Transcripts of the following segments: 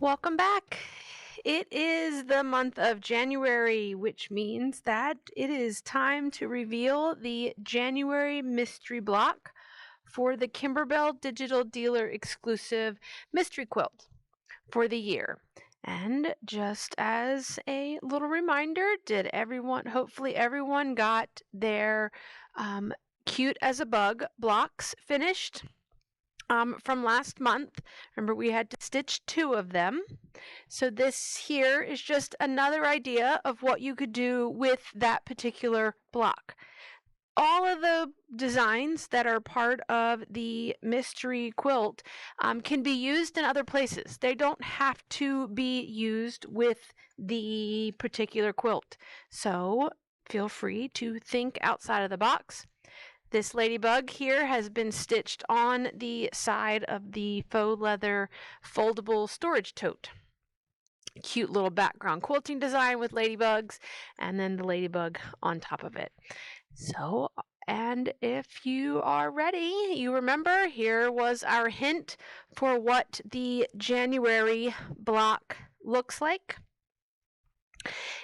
Welcome back. It is the month of January, which means that it is time to reveal the January mystery block for the Kimberbell Digital Dealer exclusive mystery quilt for the year. And just as a little reminder, hopefully everyone got their cute as a bug blocks finished from last month. Remember, we had to stitch 2 of them. So this here is just another idea of what you could do with that particular block. All of the designs that are part of the mystery quilt can be used in other places. They don't have to be used with the particular quilt. So feel free to think outside of the box. This ladybug here has been stitched on the side of the faux leather foldable storage tote. Cute little background quilting design with ladybugs and then the ladybug on top of it. So, and if you are ready, you remember here was our hint for what the January block looks like.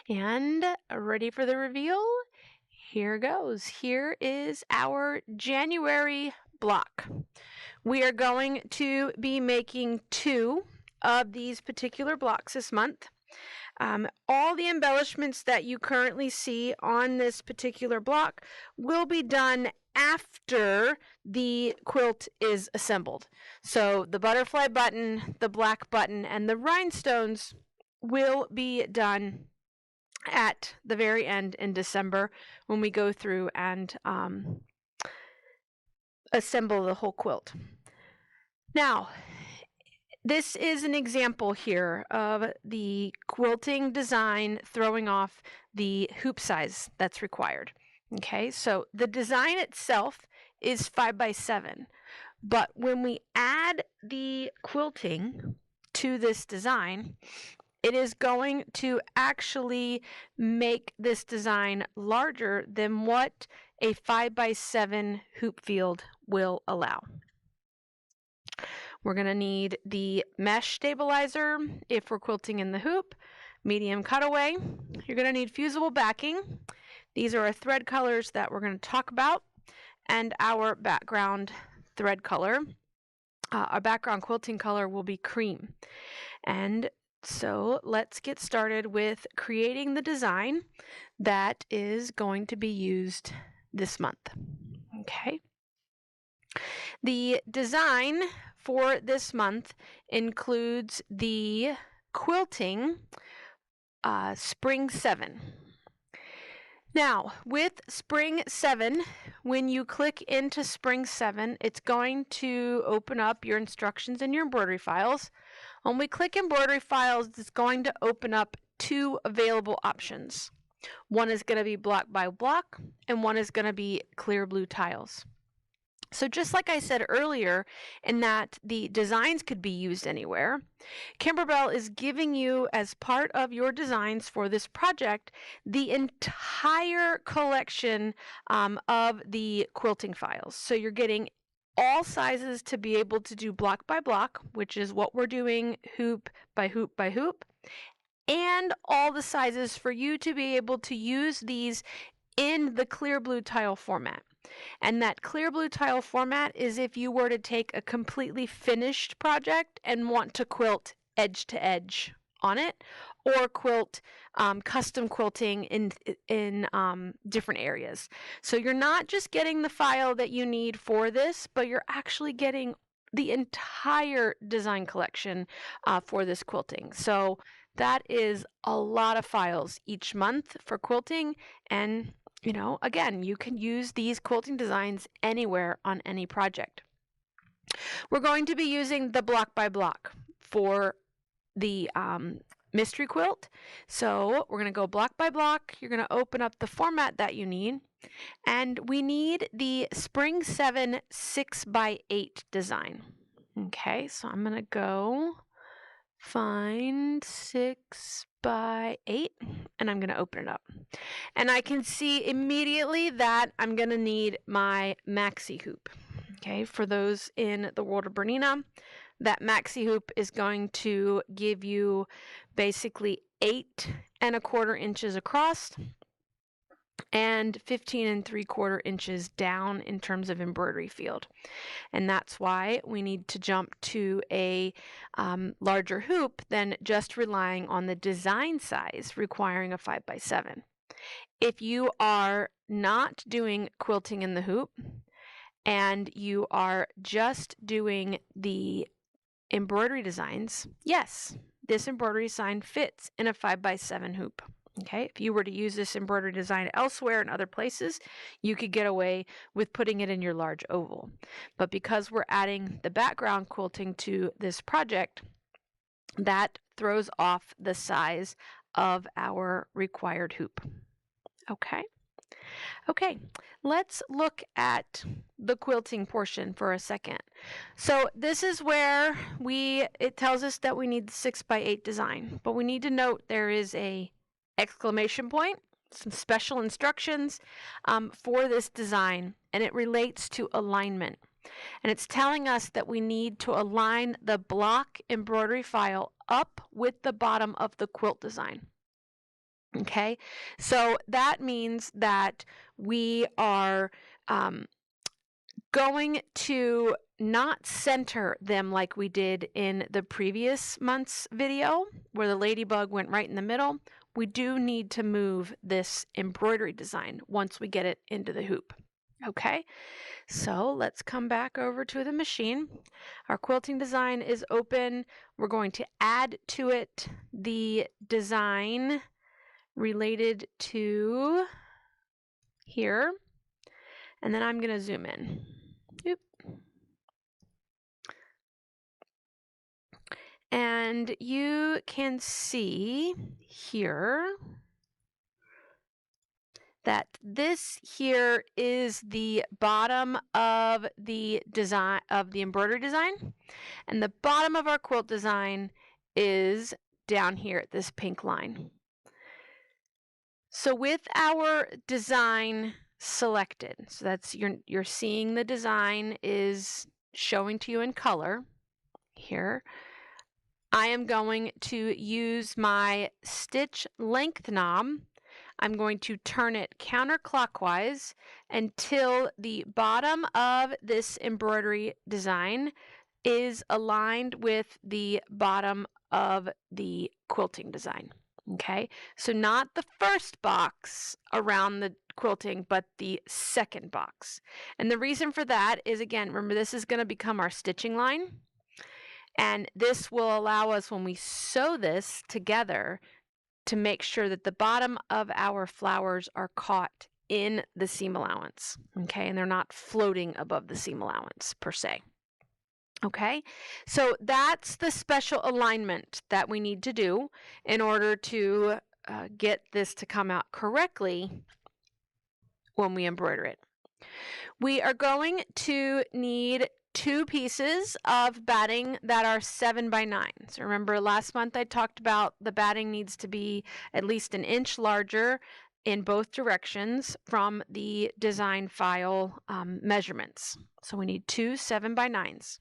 And ready for the reveal? Here goes. Here is our January block. We are going to be making 2 of these particular blocks this month. All the embellishments that you currently see on this particular block will be done after the quilt is assembled. So the butterfly button, the black button, and the rhinestones will be done at the very end in December when we go through and assemble the whole quilt. Now, this is an example here of the quilting design throwing off the hoop size that's required. Okay, so the design itself is 5x7, but when we add the quilting to this design, it is going to actually make this design larger than what a 5x7 hoop field will allow. We're going to need the mesh stabilizer if we're quilting in the hoop, medium cutaway. You're going to need fusible backing. These are our thread colors that we're going to talk about, and our background thread color. Our background quilting color will be cream. And so let's get started with creating the design that is going to be used this month. Okay. The design for this month includes the quilting Spring 7. Now, with Spring 7, when you click into Spring 7, it's going to open up your instructions in your embroidery files. When we click embroidery files, it's going to open up 2 available options. One is going to be block by block, and one is going to be clear blue tiles. So just like I said earlier, in that the designs could be used anywhere, Kimberbell is giving you, as part of your designs for this project, the entire collection of the quilting files. So you're getting all sizes to be able to do block by block, which is what we're doing hoop by hoop by hoop, and all the sizes for you to be able to use these in the clear blue tile format. And that clear blue tile format is if you were to take a completely finished project and want to quilt edge to edge on it, or quilt custom quilting in different areas. So you're not just getting the file that you need for this, but you're actually getting the entire design collection for this quilting. So that is a lot of files each month for quilting, and you know, again, you can use these quilting designs anywhere on any project. We're going to be using the block by block for the mystery quilt. So we're going to go block by block. You're going to open up the format that you need. And we need the Spring 7 6x8 design. Okay, so I'm going to go find 6x8, and I'm going to open it up. And I can see immediately that I'm going to need my maxi hoop. Okay, for those in the world of Bernina, That maxi hoop is going to give you basically 8 1/4 inches across and 15 3/4 inches down in terms of embroidery field. And that's why we need to jump to a larger hoop than just relying on the design size requiring a 5x7. If you are not doing quilting in the hoop and you are just doing the embroidery designs, yes, this embroidery design fits in a 5x7 hoop. Okay, if you were to use this embroidery design elsewhere in other places, you could get away with putting it in your large oval. But because we're adding the background quilting to this project, that throws off the size of our required hoop. Okay, let's look at the quilting portion for a second. So this is where it tells us that we need the 6x8 design, but we need to note there is a exclamation point, some special instructions for this design, and it relates to alignment. And it's telling us that we need to align the block embroidery file up with the bottom of the quilt design. Okay, so that means that we are going to not center them like we did in the previous month's video where the ladybug went right in the middle. We do need to move this embroidery design once we get it into the hoop. Okay, so let's come back over to the machine. Our quilting design is open. We're going to add to it the design related to here, and then I'm going to zoom in. Oop. And you can see here that this here is the bottom of the design of the embroidery design, and the bottom of our quilt design is down here at this pink line. So with our design selected, so that's you're seeing the design is showing to you in color here. I am going to use my stitch length knob. I'm going to turn it counterclockwise until the bottom of this embroidery design is aligned with the bottom of the quilting design. Okay, so not the first box around the quilting, but the second box. And the reason for that is, again, remember, this is going to become our stitching line. And this will allow us, when we sew this together, to make sure that the bottom of our flowers are caught in the seam allowance. Okay, and they're not floating above the seam allowance per se. Okay, so that's the special alignment that we need to do in order to get this to come out correctly when we embroider it. We are going to need 2 pieces of batting that are 7x9. So remember last month I talked about the batting needs to be at least 1 inch larger in both directions from the design file measurements. So we need 2 7x9s.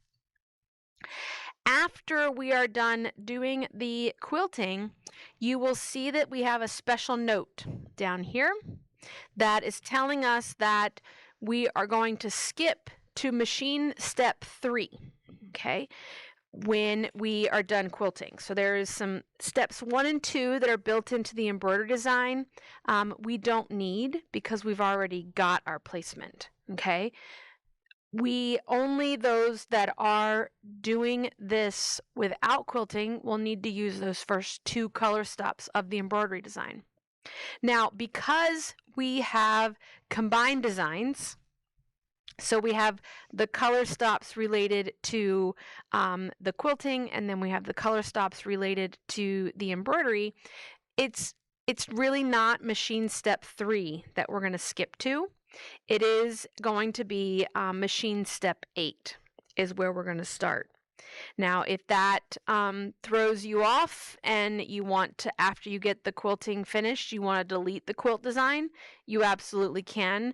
After we are done doing the quilting, you will see that we have a special note down here that is telling us that we are going to skip to machine step 3, okay, when we are done quilting. So there is some steps 1 and 2 that are built into the embroidery design we don't need because we've already got our placement, okay? Only those that are doing this without quilting will need to use those first 2 color stops of the embroidery design. Now, because we have combined designs, so we have the color stops related to the quilting, and then we have the color stops related to the embroidery, it's really not machine step 3 that we're going to skip to. It is going to be machine step 8 is where we're going to start. Now, if that throws you off and you want to, after you get the quilting finished, you want to delete the quilt design, you absolutely can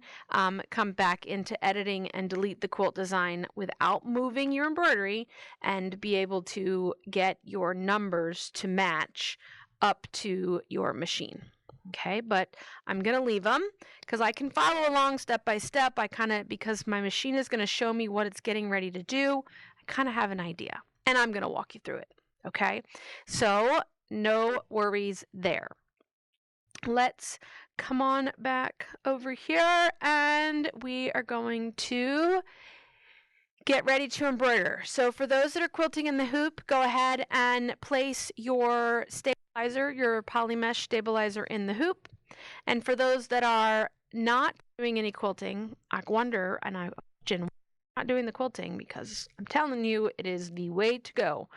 come back into editing and delete the quilt design without moving your embroidery and be able to get your numbers to match up to your machine. Okay, but I'm going to leave them because I can follow along step by step. Because my machine is going to show me what it's getting ready to do, I kind of have an idea and I'm going to walk you through it. Okay, so no worries there. Let's come on back over here and we are going to get ready to embroider. So for those that are quilting in the hoop, go ahead and place your stabilizer, your poly mesh stabilizer in the hoop. And for those that are not doing any quilting, I wonder, and I imagine not doing the quilting because I'm telling you, it is the way to go.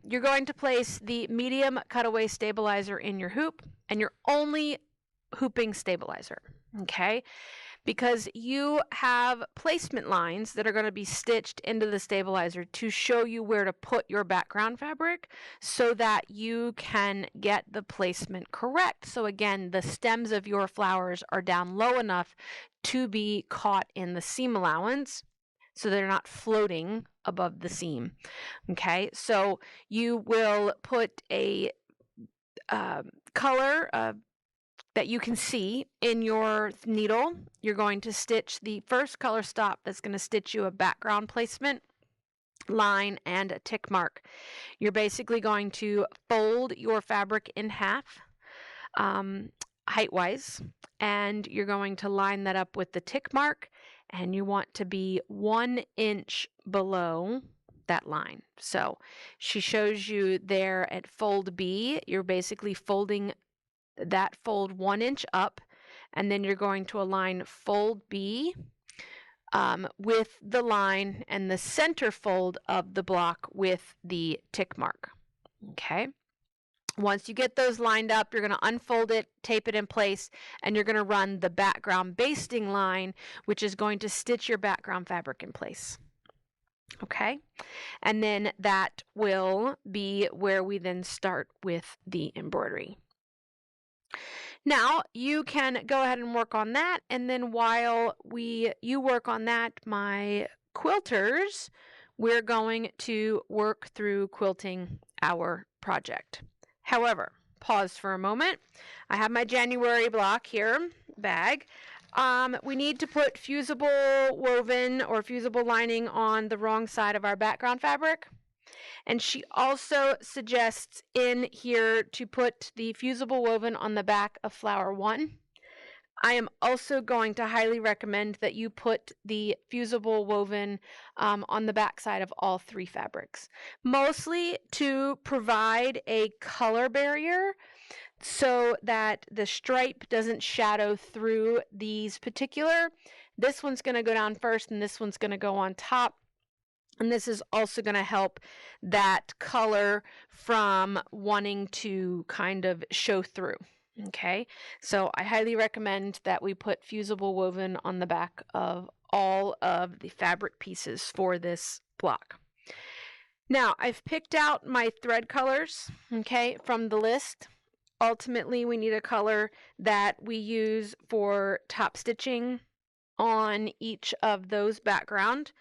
You're going to place the medium cutaway stabilizer in your hoop, and you're only hooping stabilizer, okay? Because you have placement lines that are going to be stitched into the stabilizer to show you where to put your background fabric so that you can get the placement correct. So again, the stems of your flowers are down low enough to be caught in the seam allowance so they're not floating above the seam. Okay, so you will put a color that you can see in your needle. You're going to stitch the first color stop that's going to stitch you a background placement line and a tick mark. You're basically going to fold your fabric in half height-wise, and you're going to line that up with the tick mark, and you want to be 1 inch below that line. So she shows you there at fold B, you're basically folding that fold 1 inch up, and then you're going to align fold B with the line and the center fold of the block with the tick mark. Okay. Once you get those lined up, you're going to unfold it, tape it in place, and you're going to run the background basting line, which is going to stitch your background fabric in place. Okay, and then that will be where we then start with the embroidery. Now you can go ahead and work on that, and then while you work on that, my quilters, we're going to work through quilting our project. However, pause for a moment. I have my January block here, bag. We need to put fusible woven or fusible lining on the wrong side of our background fabric. And she also suggests in here to put the fusible woven on the back of flower 1. I am also going to highly recommend that you put the fusible woven on the back side of all 3 fabrics, mostly to provide a color barrier so that the stripe doesn't shadow through these particular. This one's going to go down first and this one's going to go on top. And this is also going to help that color from wanting to kind of show through. Okay, so I highly recommend that we put fusible woven on the back of all of the fabric pieces for this block. Now I've picked out my thread colors, okay, from the list. Ultimately, we need a color that we use for top stitching on each of those background.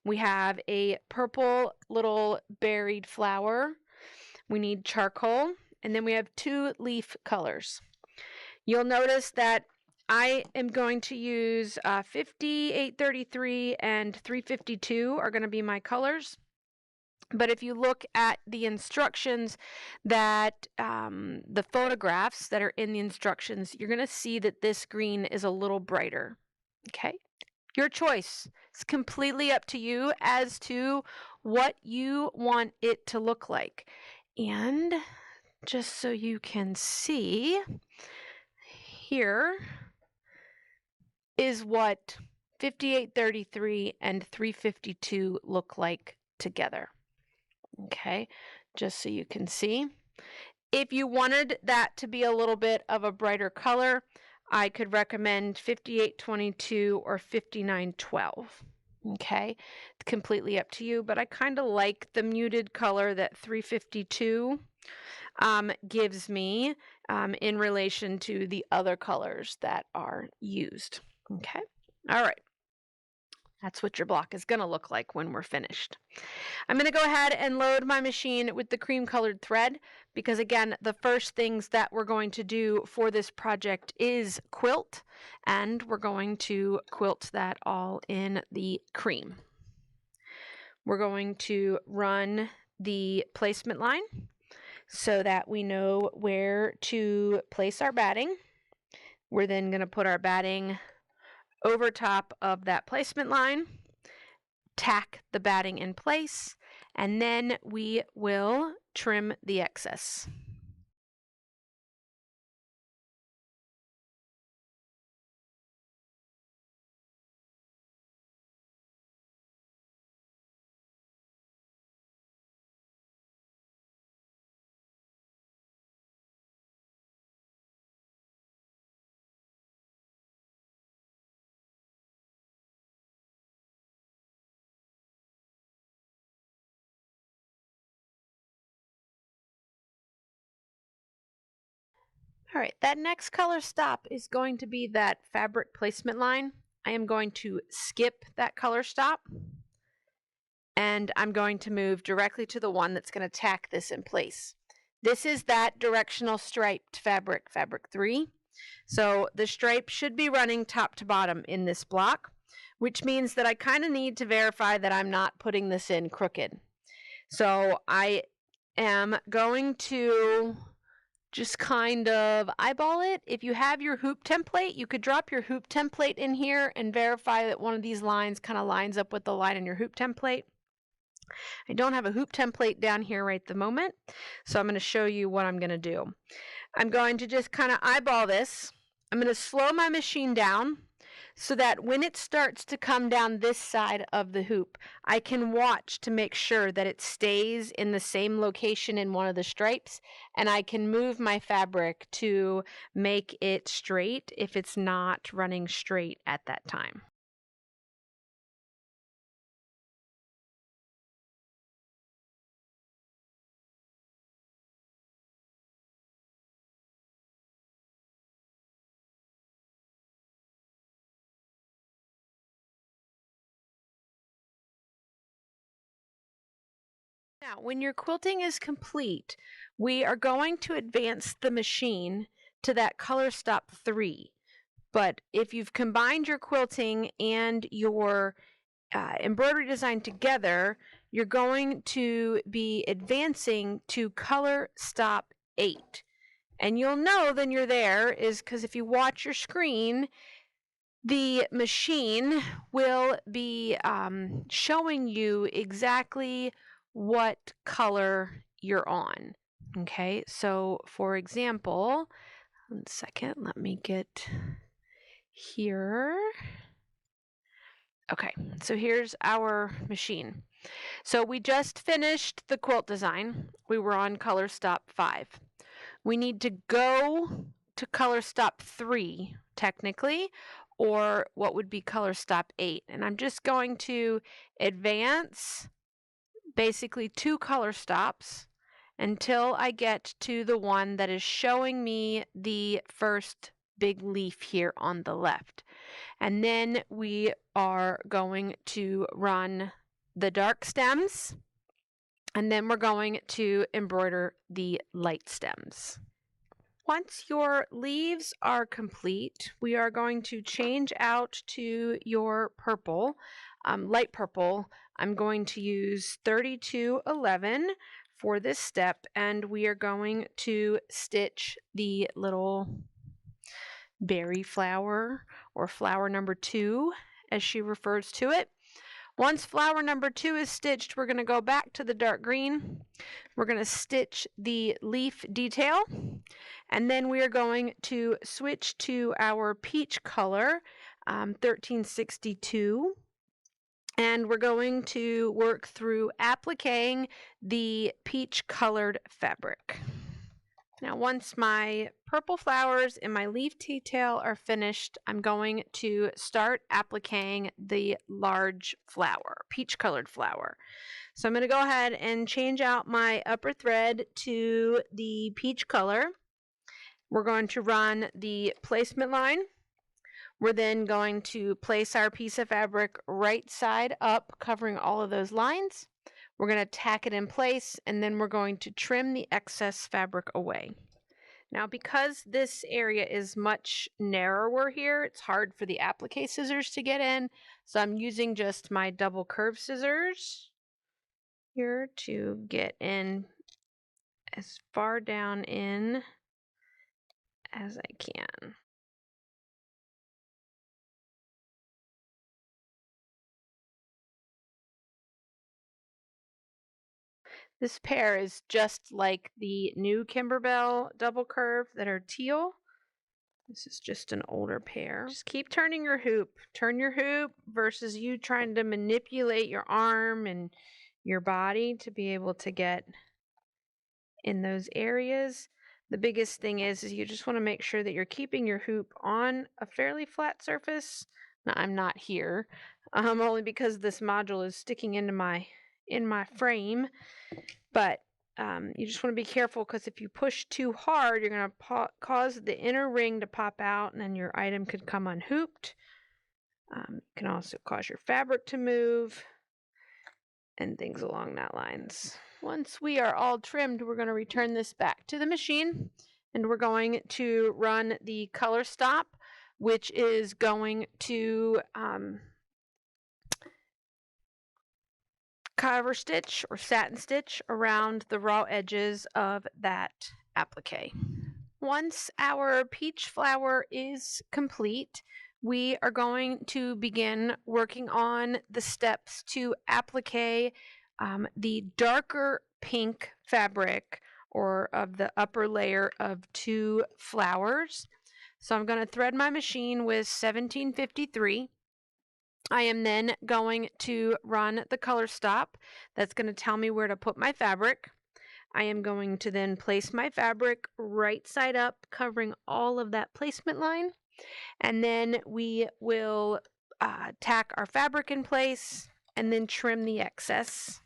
We have a purple little berried flower. We need charcoal, and then we have 2 leaf colors. You'll notice that I am going to use 50, 833, and 352 are going to be my colors. But if you look at the instructions that the photographs that are in the instructions, you're going to see that this green is a little brighter. Okay, your choice. It's completely up to you as to what you want it to look like. And just so you can see, here is what 5833 and 352 look like together. Okay, just so you can see. If you wanted that to be a little bit of a brighter color, I could recommend 5822 or 5912. Okay, it's completely up to you, but I kind of like the muted color that 352 gives me in relation to the other colors that are used. Okay, all right. That's what your block is going to look like when we're finished. I'm going to go ahead and load my machine with the cream colored thread because, again, the first things that we're going to do for this project is quilt, and we're going to quilt that all in the cream. We're going to run the placement line so that we know where to place our batting. We're then going to put our batting over top of that placement line, tack the batting in place, and then we will trim the excess. All right, that next color stop is going to be that fabric placement line. I am going to skip that color stop, and I'm going to move directly to the one that's going to tack this in place. This is that directional striped fabric, fabric 3. So the stripe should be running top to bottom in this block, which means that I kind of need to verify that I'm not putting this in crooked. So I am going to just kind of eyeball it. If you have your hoop template, you could drop your hoop template in here and verify that one of these lines kind of lines up with the line in your hoop template. I don't have a hoop template down here right at the moment, so I'm going to show you what I'm going to do. I'm going to just kind of eyeball this. I'm going to slow my machine down so that when it starts to come down this side of the hoop, I can watch to make sure that it stays in the same location in one of the stripes, and I can move my fabric to make it straight if it's not running straight at that time. Now, when your quilting is complete, we are going to advance the machine to that color stop 3. But if you've combined your quilting and your embroidery design together, you're going to be advancing to color stop 8. And you'll know then you're there is because if you watch your screen, the machine will be showing you exactly what color you're on. Okay, so for example, 1 second, let me get here. Okay, so here's our machine. So we just finished the quilt design. We were on color stop 5. We need to go to color stop 3, technically, or what would be color stop 8. And I'm just going to advance basically 2 color stops until I get to the one that is showing me the first big leaf here on the left. And then we are going to run the dark stems, and then we're going to embroider the light stems. Once your leaves are complete, we are going to change out to your purple, light purple. I'm going to use 3211 for this step, and we are going to stitch the little berry flower, or flower number 2, as she refers to it. Once flower number 2 is stitched, we're going to go back to the dark green. We're going to stitch the leaf detail, and then we are going to switch to our peach color, 1362, and we're going to work through appliquing the peach colored fabric. Now, once my purple flowers and my leaf detail are finished, I'm going to start appliquing the large flower, peach colored flower. So I'm going to go ahead and change out my upper thread to the peach color. We're going to run the placement line. We're then going to place our piece of fabric right side up, covering all of those lines. We're going to tack it in place, and then we're going to trim the excess fabric away. Now, because this area is much narrower here, it's hard for the applique scissors to get in, so I'm using just my double curve scissors here to get in as far down in as I can. This pair is just like the new Kimberbell double curve that are teal. This is just an older pair. Just keep turning your hoop. Turn your hoop versus you trying to manipulate your arm and your body to be able to get in those areas. The biggest thing is you just want to make sure that you're keeping your hoop on a fairly flat surface. Now, I'm not here, only because this module is sticking into my frame, but you just want to be careful, because if you push too hard, you're going to cause the inner ring to pop out, and then your item could come unhooped. It can also cause your fabric to move and things along that lines. Once we are all trimmed, we're going to return this back to the machine, and we're going to run the color stop, which is going to cover stitch or satin stitch around the raw edges of that applique. Once our peach flower is complete, we are going to begin working on the steps to applique the darker pink fabric, or of the upper layer of 2 flowers. So I'm going to thread my machine with 1753. I am then going to run the color stop. That's going to tell me where to put my fabric. I am going to then place my fabric right side up, covering all of that placement line. And then we will tack our fabric in place and then trim the excess.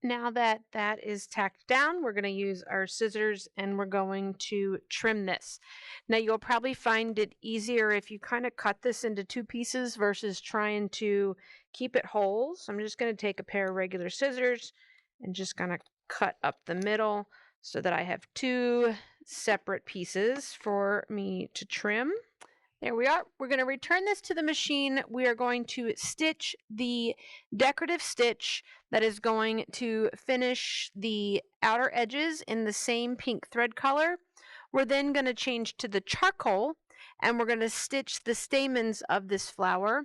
Now that that is tacked down, we're going to use our scissors and we're going to trim this. Now, you'll probably find it easier if you kind of cut this into 2 pieces versus trying to keep it whole. So I'm just going to take a pair of regular scissors and just going to cut up the middle so that I have 2 separate pieces for me to trim. There we are. We're going to return this to the machine. We are going to stitch the decorative stitch that is going to finish the outer edges in the same pink thread color. We're then going to change to the charcoal, and we're going to stitch the stamens of this flower,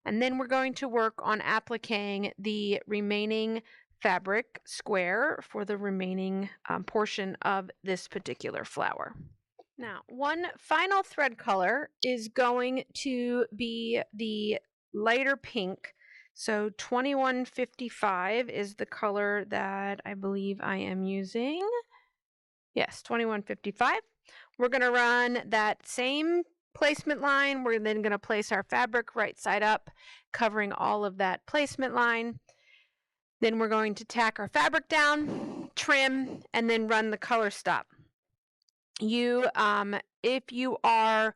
and then we're going to work on appliquing the remaining fabric square for the remaining portion of this particular flower. Now, one final thread color is going to be the lighter pink. So 2155 is the color that I believe I am using. Yes, 2155. We're going to run that same placement line. We're then going to place our fabric right side up, covering all of that placement line. Then we're going to tack our fabric down, trim, and then run the color stop. If you are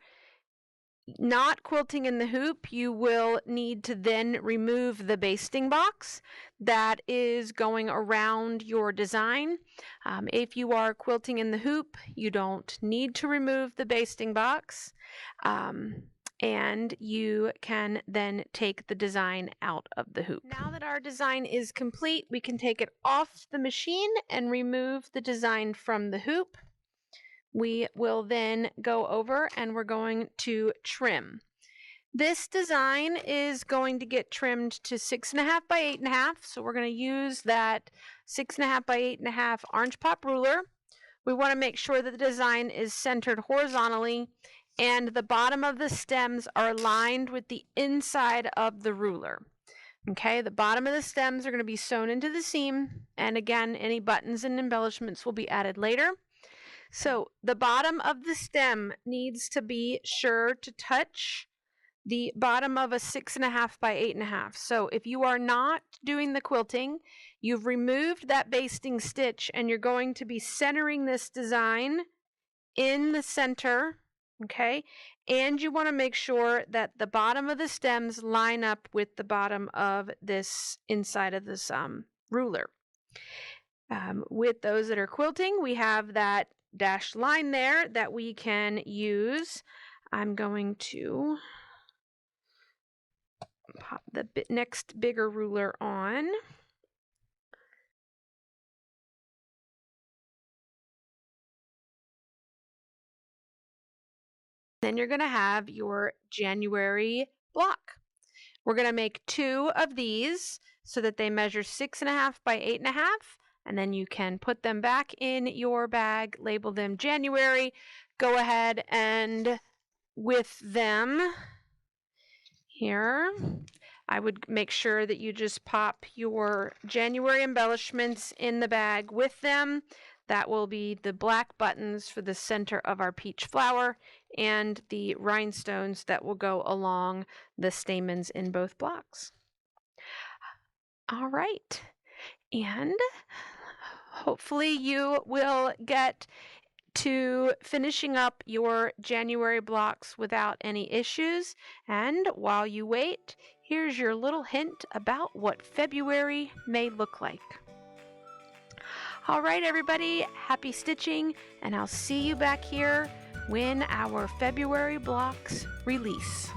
not quilting in the hoop, you will need to then remove the basting box that is going around your design. If you are quilting in the hoop, you don't need to remove the basting box, and you can then take the design out of the hoop. Now that our design is complete, we can take it off the machine and remove the design from the hoop. We will then go over and we're going to trim. This design is going to get trimmed to 6.5 by 8.5. So we're going to use that 6.5 by 8.5 orange pop ruler. We want to make sure that the design is centered horizontally and the bottom of the stems are aligned with the inside of the ruler. Okay, the bottom of the stems are going to be sewn into the seam, and again, any buttons and embellishments will be added later. So the bottom of the stem needs to be sure to touch the bottom of a 6.5 by 8.5. So if you are not doing the quilting, you've removed that basting stitch and you're going to be centering this design in the center, okay? And you want to make sure that the bottom of the stems line up with the bottom of this inside of this ruler. With those that are quilting, we have that dashed line there that we can use. I'm going to pop the next bigger ruler on. Then you're going to have your January block. We're going to make 2 of these so that they measure 6.5 by 8.5, and then you can put them back in your bag, label them January. Go ahead and with them here, I would make sure that you just pop your January embellishments in the bag with them. That will be the black buttons for the center of our peach flower and the rhinestones that will go along the stamens in both blocks. All right, and hopefully you will get to finishing up your January blocks without any issues. And while you wait, here's your little hint about what February may look like. All right, everybody, happy stitching, and I'll see you back here when our February blocks release.